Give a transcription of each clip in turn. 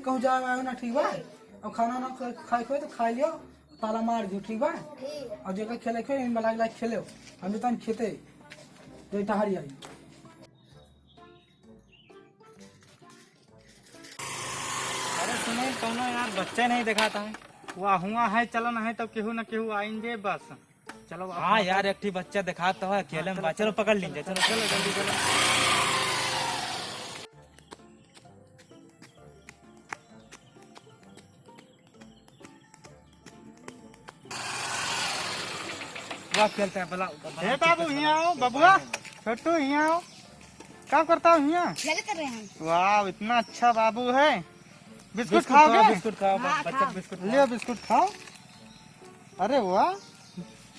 कहूँ जाए आए ना, ठीक बा। और खाना ना खाए खोए तो खा लियो, ताला मार दियो, ठीक बा। और जगह खेले खोए इन बला लाइक खेले हम तो खेते तो टहरी आई। अरे सुनो कौनो यार बच्चे नहीं दिखाता है, वह हुआ है चलन है तो केहू न केहू आएंगे बस। चलो हाँ यार एक ठीक बच्चा दिखाता है अकेले में, चलो पकड़ लीजिए, चलो चलो जल्दी चलो। वाह खेलते हैं भला। हे बाबू यहाँ आओ, बबुआ छोटू यहाँ आओ। क्या करता हूँ यहाँ? खेल कर रहे हैं। वाह इतना अच्छा बाबू है। बिस्कुट खाओगे? बिस्कुट खाओ हाँ, बच्चा, खाओ। बिस्कुट लियो बिस्कुट खाओ। अरे वाह,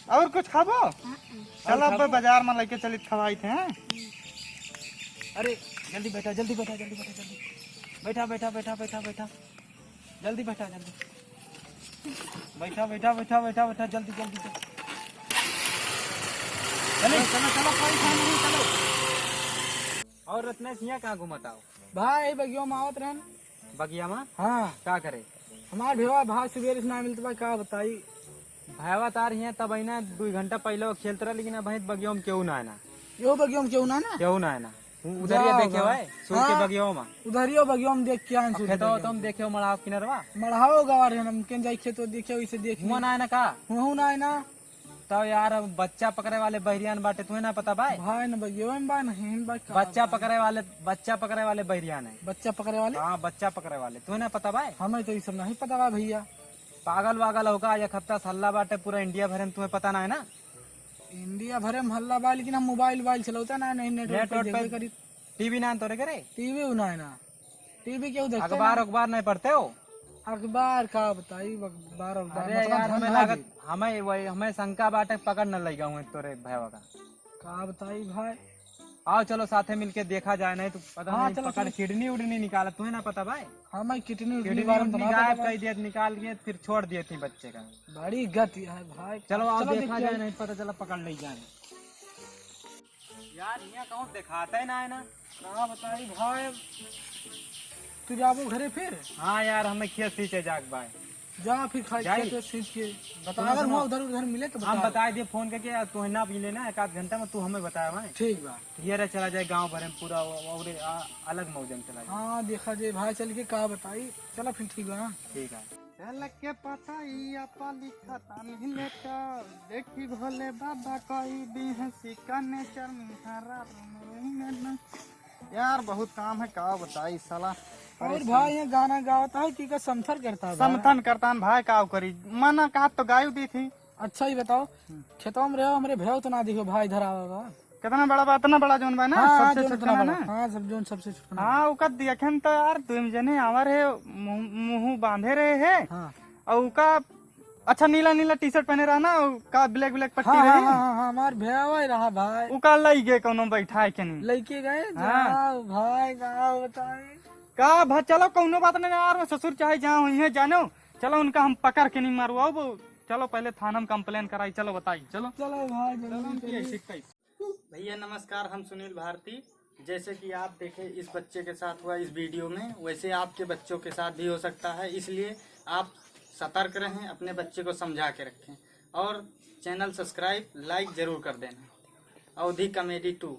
और कुछ खाबो? चलो अब बाजार में लेके चली खवाई थे। हैं? अरे जल्दी बैठा, जल्दी बैठा, जल्दी बैठा, जल्दी बैठा, बैठा बैठा बैठा बैठा, जल्दी बैठा, जल्दी बैठा बैठा बैठा बैठा बैठा, जल्दी जल्दी चलो चलो चलो, कोई खाना नहीं, चलो। और रत्नेश यहाँ कहाँ घुमाता हो? भाई बगियो में आवत रहन। बगिया में हाँ क्या करे? हमार भेवा भाई सुबह से ना मिलत बा, का बताई। भाईवा तार यहाँ तब ना 2 घंटा पहले वो खेलते रहा, लेकिन अब बगिया में क्यों ना आना, यो बगियो में क्यों ना ना, क्यों ना आना। उधर ये देखे हुआ है सूर के बगिया में, उधर यो बगियो में देख के आन सुन खेतो तुम देखे हो मड़ाव किनरवा मढ़ाओ गवार है हम केन जाई खेतो देखे इसे देख हुआ ना है ना का। हूं ना है ना। तो यार अब बच्चा पकड़े वाले बहरियान बाटे, तुम्हें ना पता भाई? भाई न बगियो में बा नहीं बा का बच्चा पकड़े वाले बहरियान है। बच्चा पकड़े वाले हाँ बच्चा पकड़े वाले, तुम्हें ना पता भाई? हमें तो ये सब नहीं पता बा भैया। पागल वागल होगा, एक हफ्ता हल्ला बाटे पूरा इंडिया भर में, तुम्हें पता ना है ना? इंडिया भरे में हल्ला बा, लेकिन हम मोबाइल चलाता ना, नहीं नेटवर्क पे देखबे करी। टीवी ना तोरे करे? टीवी ना है ना, टीवी क्यों देखते अखबार नहीं पढ़ते हो? अखबार का बताई, अखबार अरे यार हमें लागत, हमें शंका बाटे पकड़ न लगा हुए तोरे भैया का बताई भाई। आओ चलो साथे मिलके देखा जाए, नहीं तो पता हाँ, नहीं चलो, पकड़ किडनी उडनी निकाला, तुम्हें ना पता भाई? हमें कितनी गायब कर दिया, निकाल दिए, फिर छोड़ दिए थी बच्चे का। बड़ी गति है भाई। चलो आओ देखा देखते जाए, हैं। नहीं पता चला पकड़ ले जाए। यार यहाँ कहूँ दिखाता ही ना है ना। का बताई भाई, तू जाबो घरे फिर। हाँ यार हमें खेत सींचे जाग भाई, जा फिर खाई जाई। खेत सींच के बता, सुनो, अगर सुनो। हुआ उधर उधर मिले तो हम बता। बता दिए फोन करके, तू ना पी लेना 1 आध घंटा में, तू हमें बताया भाई। ठीक बा। ये रहा चला जाए गांव भर में पूरा, और अलग मौजम चला जाए। हाँ देखा जाए भाई, चल के का बताई। चलो फिर ठीक बा। ठीक है। चल के पता लिखा तानी लेटर, देखी भोले बाबा कोई दी है सिकाने चरमिहारा। यार बहुत काम है, का बताई साला। और भाई ये गाना गाता है कि का समथर करता है भाई? समथन करता भाई, का करी मना का तो गाय दी थी। अच्छा ही बताओ, खेतों में रहो हमारे भेव तो ना दिखो भाई, इधर आवा। कितना बड़ा बा, इतना बड़ा जोन बा ना, हाँ सबसे छोटा ना। हाँ सब जोन सबसे छोटा। हाँ उका देखे तो यार तुम जने आवर है, मुंह बांधे रहे है। हाँ और उका अच्छा नीला नीला टी शर्ट पहने रहा ना, का ब्लैक ब्लैक पट्टी हाँ रही। हाँ हमारे भेवा ही रहा भाई। उका लई गए कोनो बैठा के नहीं लेके गए। हाँ। जाओ भाई का बताई। का भा, चलो कोनो बात नहीं यार, वो ससुर चाहे जहाँ हुई है जानो। चलो उनका हम पकड़ के नहीं मारू, वो चलो पहले थाना में कंप्लेन कराई। चलो बताइए, चलो चलो भाई जल्दी चलिए। भैया नमस्कार, हम सुनील भारती। जैसे कि आप देखें इस बच्चे के साथ हुआ इस वीडियो में, वैसे आपके बच्चों के साथ भी हो सकता है, इसलिए आप सतर्क रहें, अपने बच्चे को समझा के रखें और चैनल सब्सक्राइब लाइक जरूर कर देना। अवधि कॉमेडी 2।